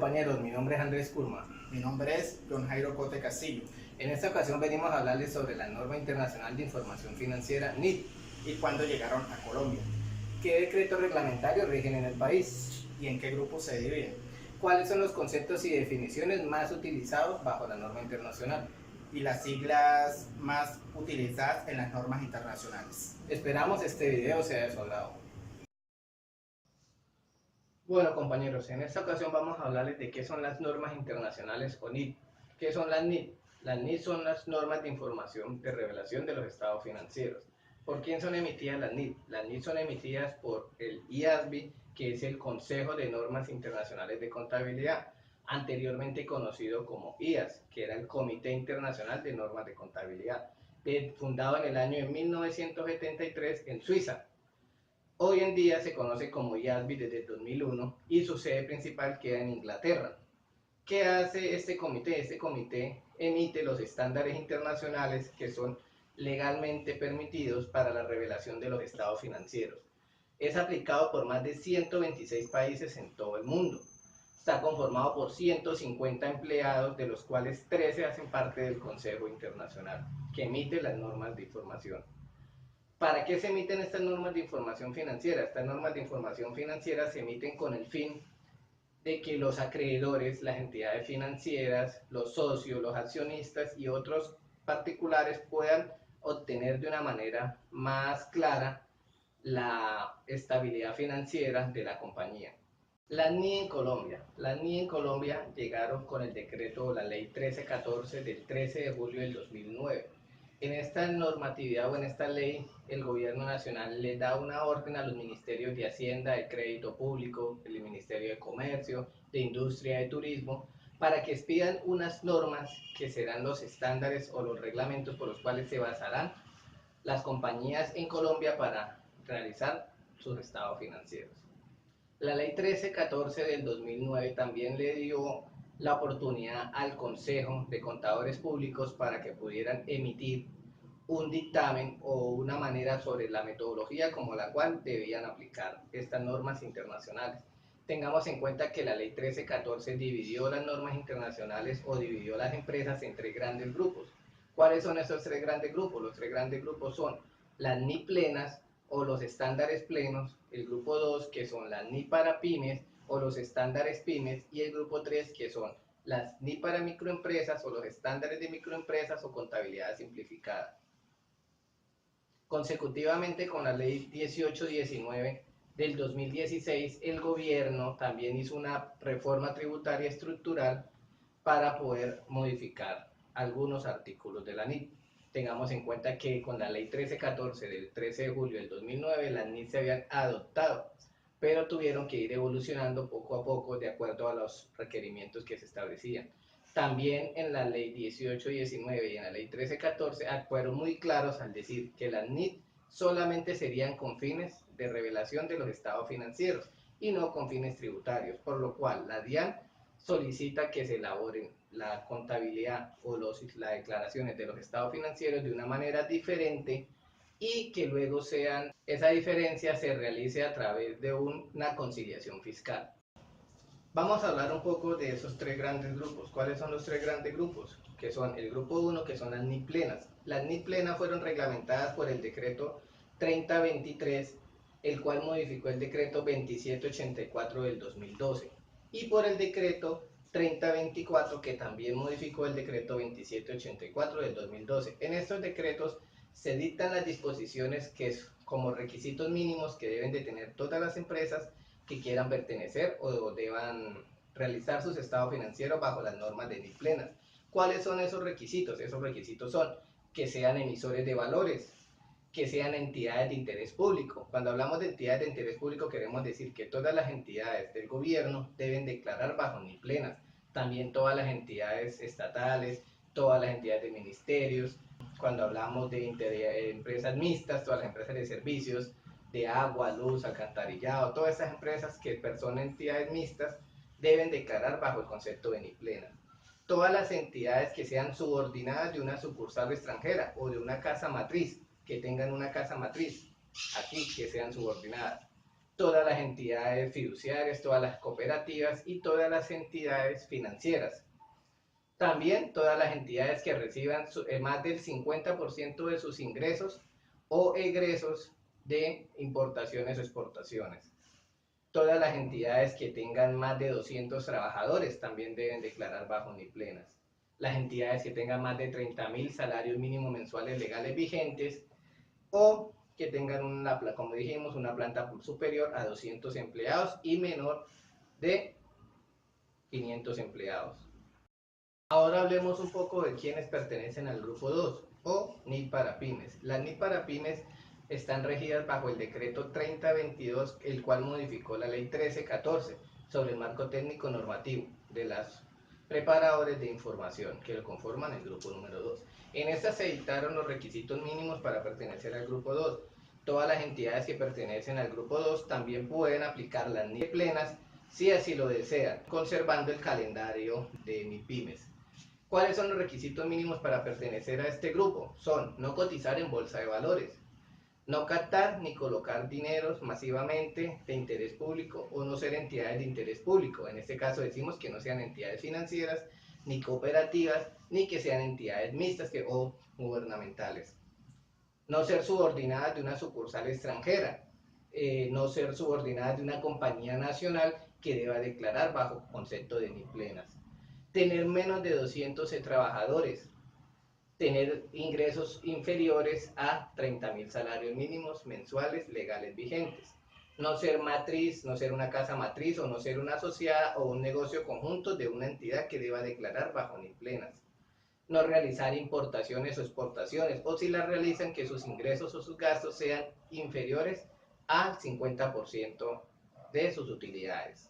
compañeros, mi nombre es Andrés Kurma. Mi nombre es John Jairo Cote Castillo. En esta ocasión venimos a hablarles sobre la Norma Internacional de Información Financiera, NIF, ¿Y cuándo llegaron a Colombia? qué decretos reglamentarios rigen en el país, ¿Y en qué grupos se dividen? cuáles son los conceptos y definiciones más utilizados bajo la norma internacional. ¿Y las siglas más utilizadas en las normas internacionales? Esperamos este video sea de su agrado. Bueno compañeros, en esta ocasión vamos a hablarles de qué son las normas internacionales o NIF. ¿Qué son las NIF? Las NIF son las normas de información de revelación de los estados financieros. ¿Por quién son emitidas las NIF? Las NIF son emitidas por el IASB, que es el Consejo de Normas Internacionales de Contabilidad, anteriormente conocido como IAS, que era el Comité Internacional de Normas de Contabilidad, fundado en el año de 1973 en Suiza. Hoy en día se conoce como IASB desde el 2001 y su sede principal queda en Inglaterra. ¿Qué hace este comité? Este comité emite los estándares internacionales que son legalmente permitidos para la revelación de los estados financieros. Es aplicado por más de 126 países en todo el mundo. Está conformado por 150 empleados, de los cuales 13 hacen parte del Consejo Internacional, que emite las normas de información. ¿Para qué se emiten estas normas de información financiera? Estas normas de información financiera se emiten con el fin de que los acreedores, las entidades financieras, los socios, los accionistas y otros particulares puedan obtener de una manera más clara la estabilidad financiera de la compañía. Las NIE en Colombia. Las NIE en Colombia llegaron con el decreto o la ley 1314 del 13 de julio del 2009. En esta normatividad o en esta ley, el gobierno nacional le da una orden a los ministerios de Hacienda, de Crédito Público, el Ministerio de Comercio, de Industria, de Turismo, para que expidan unas normas que serán los estándares o los reglamentos por los cuales se basarán las compañías en Colombia para realizar sus estados financieros. La ley 1314 del 2009 también le dio la oportunidad al Consejo de Contadores Públicos para que pudieran emitir un dictamen o una manera sobre la metodología como la cual debían aplicar estas normas internacionales. Tengamos en cuenta que la ley 1314 dividió las normas internacionales o dividió las empresas en tres grandes grupos. ¿Cuáles son esos tres grandes grupos? Los tres grandes grupos son las NIF plenas o los estándares plenos, el grupo 2 que son las NIF para pymes o los estándares pymes y el grupo 3 que son las NIF para microempresas o los estándares de microempresas o contabilidad simplificada. Consecutivamente con la ley 1819 del 2016, el gobierno también hizo una reforma tributaria estructural para poder modificar algunos artículos de la NIF. Tengamos en cuenta que con la ley 1314 del 13 de julio del 2009, las NIF se habían adoptado, pero tuvieron que ir evolucionando poco a poco de acuerdo a los requerimientos que se establecían. También en la ley 1819 y en la ley 1314 fueron muy claros al decir que las NIF solamente serían con fines de revelación de los estados financieros y no con fines tributarios, por lo cual la DIAN solicita que se elaboren la contabilidad o las declaraciones de los estados financieros de una manera diferente y que luego esa diferencia se realice a través de una conciliación fiscal. Vamos a hablar un poco de esos tres grandes grupos. ¿Cuáles son los tres grandes grupos? Que son el grupo 1, que son las NIF plenas. Las NIF plenas fueron reglamentadas por el decreto 3023, el cual modificó el decreto 2784 del 2012, y por el decreto 3024, que también modificó el decreto 2784 del 2012. En estos decretos se dictan las disposiciones que es como requisitos mínimos que deben de tener todas las empresas que quieran pertenecer o deban realizar sus estados financieros bajo las normas de NIF plenas. ¿Cuáles son esos requisitos? Esos requisitos son que sean emisores de valores, que sean entidades de interés público. Cuando hablamos de entidades de interés público queremos decir que todas las entidades del gobierno deben declarar bajo NIF plenas, también todas las entidades estatales, todas las entidades de ministerios. Cuando hablamos de empresas mixtas, todas las empresas de servicios, de agua, luz, alcantarillado, todas esas empresas que son entidades mixtas deben declarar bajo el concepto de NIF plenas. Todas las entidades que sean subordinadas de una sucursal extranjera o de una casa matriz, que tengan una casa matriz aquí, que sean subordinadas. todas las entidades fiduciarias, todas las cooperativas y todas las entidades financieras. También todas las entidades que reciban más del 50% de sus ingresos o egresos de importaciones o exportaciones. Todas las entidades que tengan más de 200 trabajadores también deben declarar bajo NIT plenas. Las entidades que tengan más de 30.000 salarios mínimos mensuales legales vigentes o que tengan como dijimos, una planta superior a 200 empleados y menor de 500 empleados. Ahora hablemos un poco de quienes pertenecen al grupo 2 o NIT para pymes. Las NIT para pymes están regidas bajo el decreto 3022, el cual modificó la ley 1314 sobre el marco técnico normativo de las preparadores de información que lo conforman el grupo número 2. En esta se dictaron los requisitos mínimos para pertenecer al grupo 2. Todas las entidades que pertenecen al grupo 2 también pueden aplicar las NIT plenas si así lo desean, conservando el calendario de NIT pymes. ¿Cuáles son los requisitos mínimos para pertenecer a este grupo? Son no cotizar en bolsa de valores, no captar ni colocar dineros masivamente de interés público o no ser entidades de interés público. En este caso decimos que no sean entidades financieras, ni cooperativas, ni que sean entidades mixtas o gubernamentales. No ser subordinadas de una sucursal extranjera, no ser subordinadas de una compañía nacional que deba declarar bajo concepto de NIT plenas. Tener menos de 200 trabajadores, tener ingresos inferiores a 30.000 salarios mínimos mensuales legales vigentes, no ser matriz, no ser una casa matriz o no ser una asociada o un negocio conjunto de una entidad que deba declarar bajo NIT plenas, no realizar importaciones o exportaciones o si las realizan que sus ingresos o sus gastos sean inferiores al 50% de sus utilidades,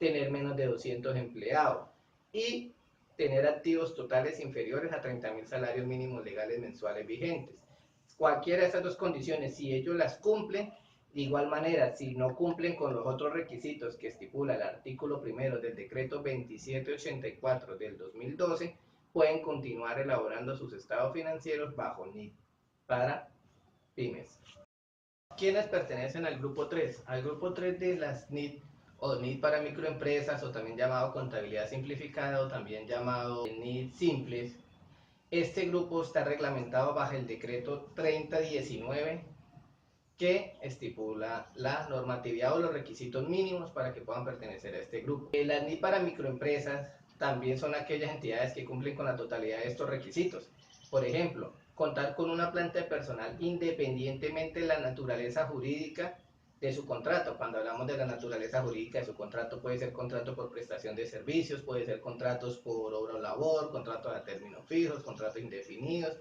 tener menos de 200 empleados y tener activos totales inferiores a 30.000 salarios mínimos legales mensuales vigentes. Cualquiera de estas dos condiciones, si ellos las cumplen, de igual manera, si no cumplen con los otros requisitos que estipula el artículo primero del decreto 2784 del 2012, pueden continuar elaborando sus estados financieros bajo NIT para pymes. ¿Quiénes pertenecen al grupo 3? Al grupo 3 de las NIT o NIT para microempresas, o también llamado contabilidad simplificada, o también llamado NIT simples. Este grupo está reglamentado bajo el decreto 3019 que estipula la normatividad o los requisitos mínimos para que puedan pertenecer a este grupo. Las NIT para microempresas también son aquellas entidades que cumplen con la totalidad de estos requisitos. Por ejemplo, contar con una planta de personal independientemente de la naturaleza jurídica de su contrato. Cuando hablamos de la naturaleza jurídica de su contrato, puede ser contrato por prestación de servicios, puede ser contratos por obra o labor, contratos a términos fijos, contratos indefinidos,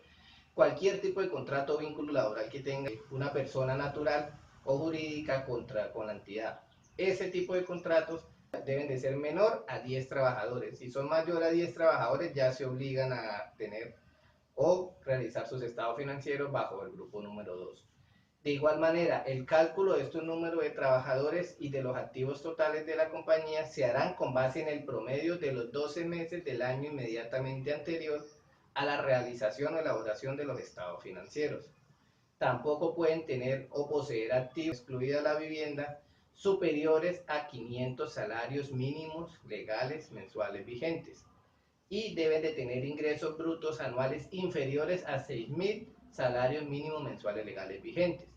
cualquier tipo de contrato o vínculo laboral que tenga una persona natural o jurídica con la entidad. Ese tipo de contratos deben de ser menor a 10 trabajadores. Si son mayor a 10 trabajadores, ya se obligan a tener o realizar sus estados financieros bajo el grupo número 2. De igual manera, el cálculo de estos números de trabajadores y de los activos totales de la compañía se harán con base en el promedio de los 12 meses del año inmediatamente anterior a la realización o elaboración de los estados financieros. Tampoco pueden tener o poseer activos, excluida la vivienda, superiores a 500 salarios mínimos legales mensuales vigentes y deben de tener ingresos brutos anuales inferiores a 6.000 salarios mínimos mensuales legales vigentes.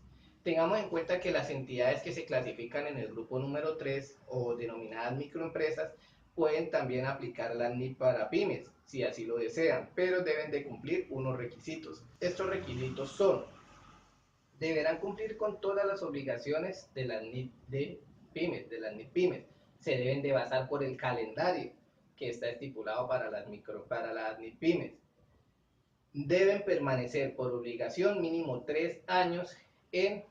Tengamos en cuenta que las entidades que se clasifican en el grupo número 3 o denominadas microempresas pueden también aplicar la NIT para pymes, si así lo desean, pero deben de cumplir unos requisitos. Estos requisitos son: deberán cumplir con todas las obligaciones de la NIT de pymes, se deben de basar por el calendario que está estipulado para las NIT pymes. Deben permanecer por obligación mínimo 3 años en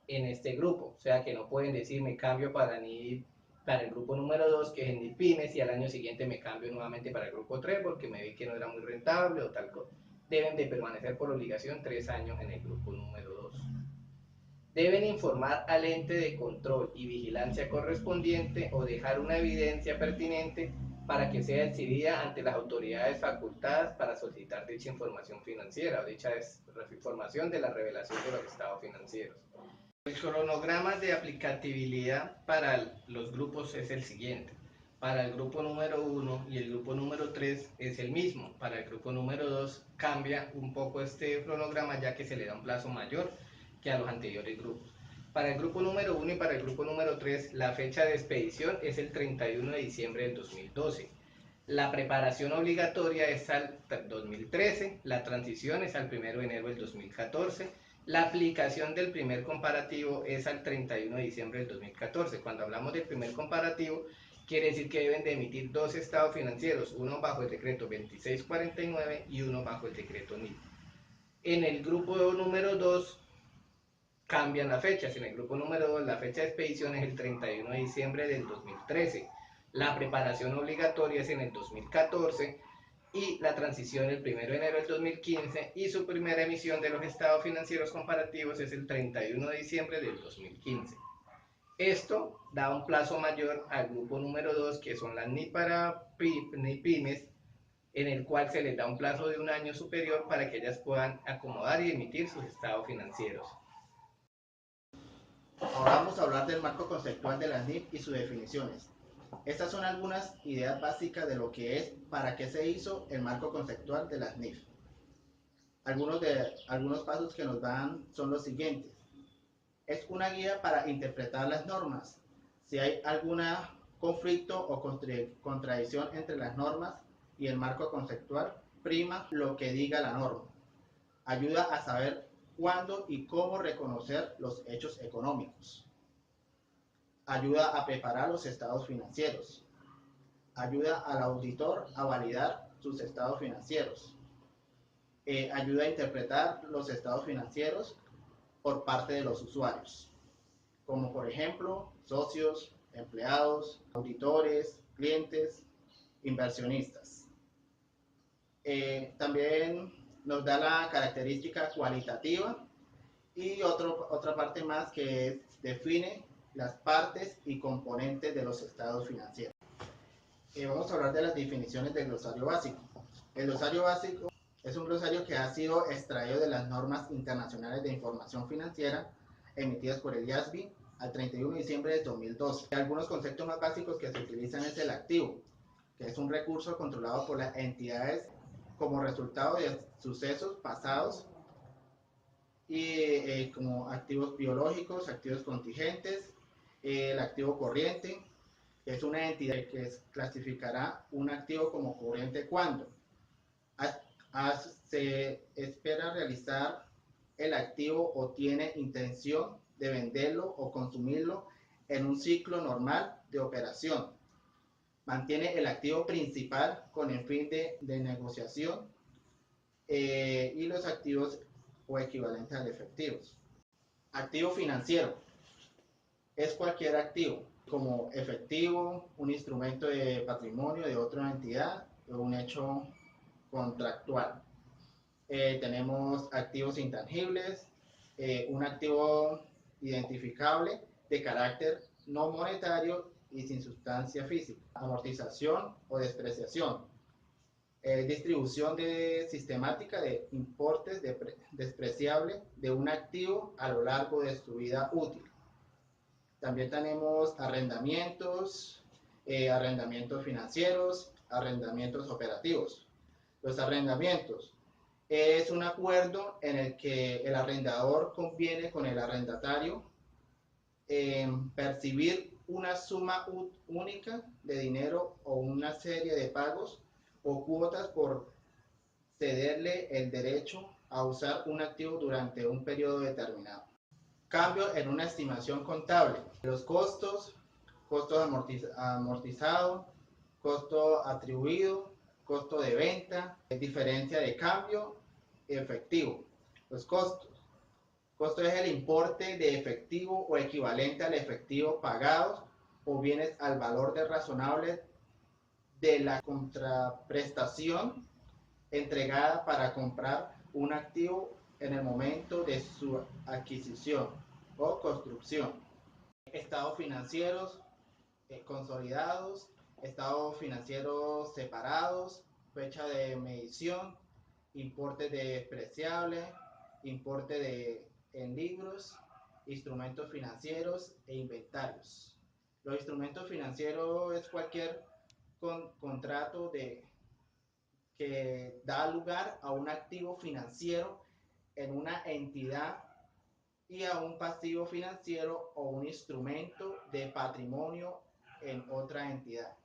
este grupo, o sea que no pueden decir me cambio para el grupo número 2 que es en NIT pymes y al año siguiente me cambio nuevamente para el grupo 3 porque me vi que no era muy rentable o tal cosa. Deben de permanecer por obligación 3 años en el grupo número 2. Deben informar al ente de control y vigilancia correspondiente o dejar una evidencia pertinente para que sea exhibida ante las autoridades facultadas para solicitar dicha información financiera o dicha información de la revelación de los estados financieros. El cronograma de aplicabilidad para los grupos es el siguiente. Para el grupo número 1 y el grupo número 3 es el mismo. Para el grupo número 2 cambia un poco este cronograma ya que se le da un plazo mayor que a los anteriores grupos. Para el grupo número 1 y para el grupo número 3 la fecha de expedición es el 31 de diciembre del 2012. La preparación obligatoria es al 2013, la transición es al 1 de enero del 2014, la aplicación del primer comparativo es al 31 de diciembre del 2014. Cuando hablamos del primer comparativo, quiere decir que deben de emitir dos estados financieros, uno bajo el decreto 2649 y uno bajo el decreto NIF. En el grupo número 2 cambian las fechas. En el grupo número 2 la fecha de expedición es el 31 de diciembre del 2013. La preparación obligatoria es en el 2014 y la transición el 1 de enero del 2015 y su primera emisión de los estados financieros comparativos es el 31 de diciembre del 2015. Esto da un plazo mayor al grupo número 2, que son las NIF para pymes, en el cual se les da un plazo de un año superior para que ellas puedan acomodar y emitir sus estados financieros. Ahora vamos a hablar del marco conceptual de las NIF y sus definiciones. Estas son algunas ideas básicas de lo que es, para qué se hizo el marco conceptual de las NIF. Algunos pasos que nos dan son los siguientes. Es una guía para interpretar las normas. Si hay algún conflicto o contradicción entre las normas y el marco conceptual, prima lo que diga la norma. Ayuda a saber cuándo y cómo reconocer los hechos económicos. Ayuda a preparar los estados financieros. Ayuda al auditor a validar sus estados financieros. Ayuda a interpretar los estados financieros por parte de los usuarios, como por ejemplo socios, empleados, auditores, clientes, inversionistas. También nos da la característica cualitativa y otra parte más que define las partes y componentes de los estados financieros. Vamos a hablar de las definiciones del glosario básico. El glosario básico es un glosario que ha sido extraído de las normas internacionales de información financiera emitidas por el IASB al 31 de diciembre de 2012. Algunos conceptos más básicos que se utilizan es el activo, que es un recurso controlado por las entidades como resultado de sucesos pasados, y como activos biológicos, activos contingentes, el activo corriente, que es una entidad que clasificará un activo como corriente cuando se espera realizar el activo o tiene intención de venderlo o consumirlo en un ciclo normal de operación. Mantiene el activo principal con el fin de negociación, y los activos o equivalentes al efectivos. Activo financiero es cualquier activo, como efectivo, un instrumento de patrimonio de otra entidad o un hecho contractual. Tenemos activos intangibles, un activo identificable de carácter no monetario y sin sustancia física, amortización o despreciación, distribución sistemática de importes despreciable de un activo a lo largo de su vida útil. También tenemos arrendamientos, arrendamientos financieros, arrendamientos operativos. Los arrendamientos es un acuerdo en el que el arrendador conviene con el arrendatario en percibir una suma única de dinero o una serie de pagos o cuotas por cederle el derecho a usar un activo durante un periodo determinado. Cambio en una estimación contable. Los costos amortizado, costo atribuido, costo de venta, diferencia de cambio, efectivo. Los costos. Costo es el importe de efectivo o equivalente al efectivo pagados o bienes al valor de razonable de la contraprestación entregada para comprar un activo en el momento de su adquisición o construcción. Estados financieros consolidados, estados financieros separados, fecha de medición, importe despreciable, importe en libros, instrumentos financieros e inventarios. Los instrumentos financieros es cualquier contrato que da lugar a un activo financiero en una entidad y a un pasivo financiero o un instrumento de patrimonio en otra entidad.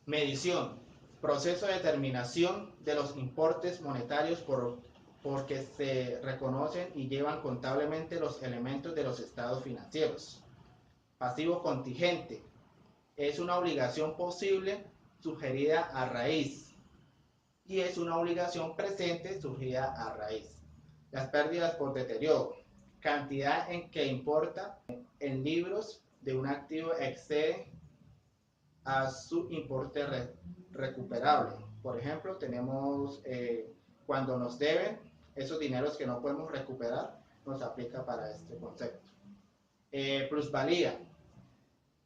Medición. Proceso de determinación de los importes monetarios porque se reconocen y llevan contablemente los elementos de los estados financieros. Pasivo contingente. Es una obligación posible sugerida a raíz y es una obligación presente surgida a raíz. Las pérdidas por deterioro. Cantidad en que importa en libros de un activo excede a su importe recuperable. Por ejemplo, tenemos cuando nos deben esos dineros que no podemos recuperar, nos aplica para este concepto. Plusvalía.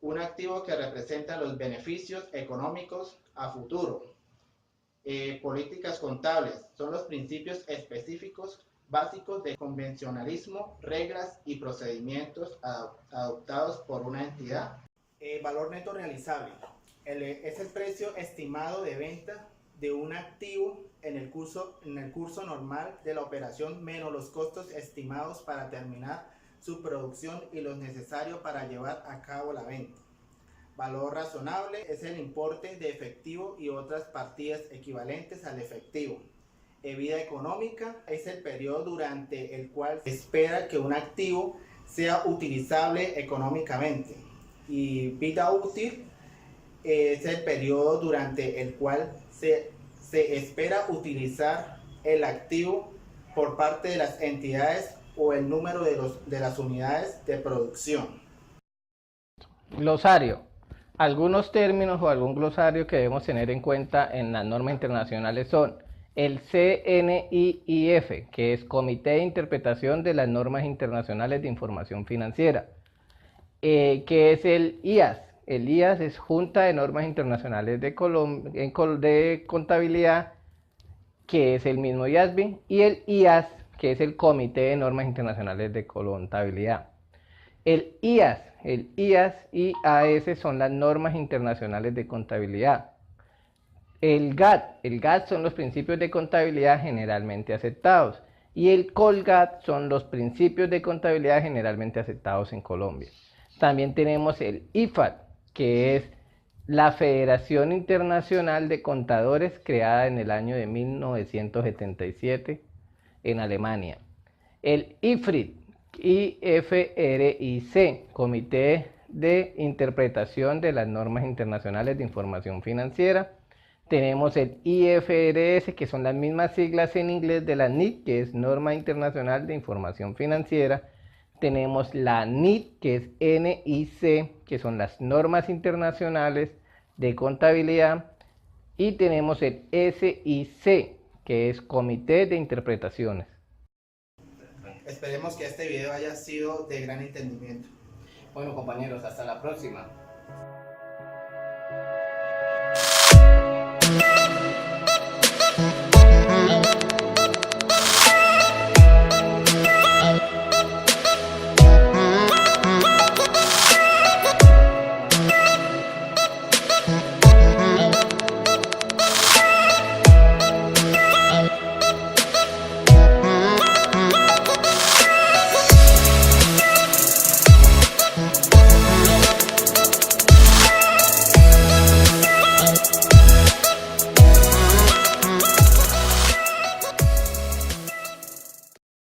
Un activo que representa los beneficios económicos a futuro. Políticas contables son los principios específicos básicos de convencionalismo, reglas y procedimientos adoptados por una entidad. Valor neto realizable es el precio estimado de venta de un activo en el curso normal de la operación menos los costos estimados para terminar su producción y los necesarios para llevar a cabo la venta. Valor razonable es el importe de efectivo y otras partidas equivalentes al efectivo. Vida económica es el periodo durante el cual se espera que un activo sea utilizable económicamente. Y vida útil es el periodo durante el cual se espera utilizar el activo por parte de las entidades o el número de las unidades de producción. Glosario. Algunos términos o algún glosario que debemos tener en cuenta en las normas internacionales son el CNIIF, que es Comité de Interpretación de las Normas Internacionales de Información Financiera, que es el IAS. El IAS es Junta de Normas Internacionales de Contabilidad, que es el mismo IASB, y el IAS, que es el Comité de Normas Internacionales de Contabilidad. El IAS y AS son las normas internacionales de contabilidad. El GAT son los principios de contabilidad generalmente aceptados. Y el COLGAT son los principios de contabilidad generalmente aceptados en Colombia. También tenemos el IFAD, que es la Federación Internacional de Contadores, creada en el año de 1977 en Alemania. El IFRIC, Comité de Interpretación de las Normas Internacionales de Información Financiera. Tenemos el IFRS, que son las mismas siglas en inglés de la NIC, que es Norma Internacional de Información Financiera. Tenemos la NIC, que es NIC, que son las Normas Internacionales de Contabilidad. Y tenemos el SIC, que es Comité de Interpretaciones. Esperemos que este video haya sido de gran entendimiento. Bueno, compañeros, hasta la próxima.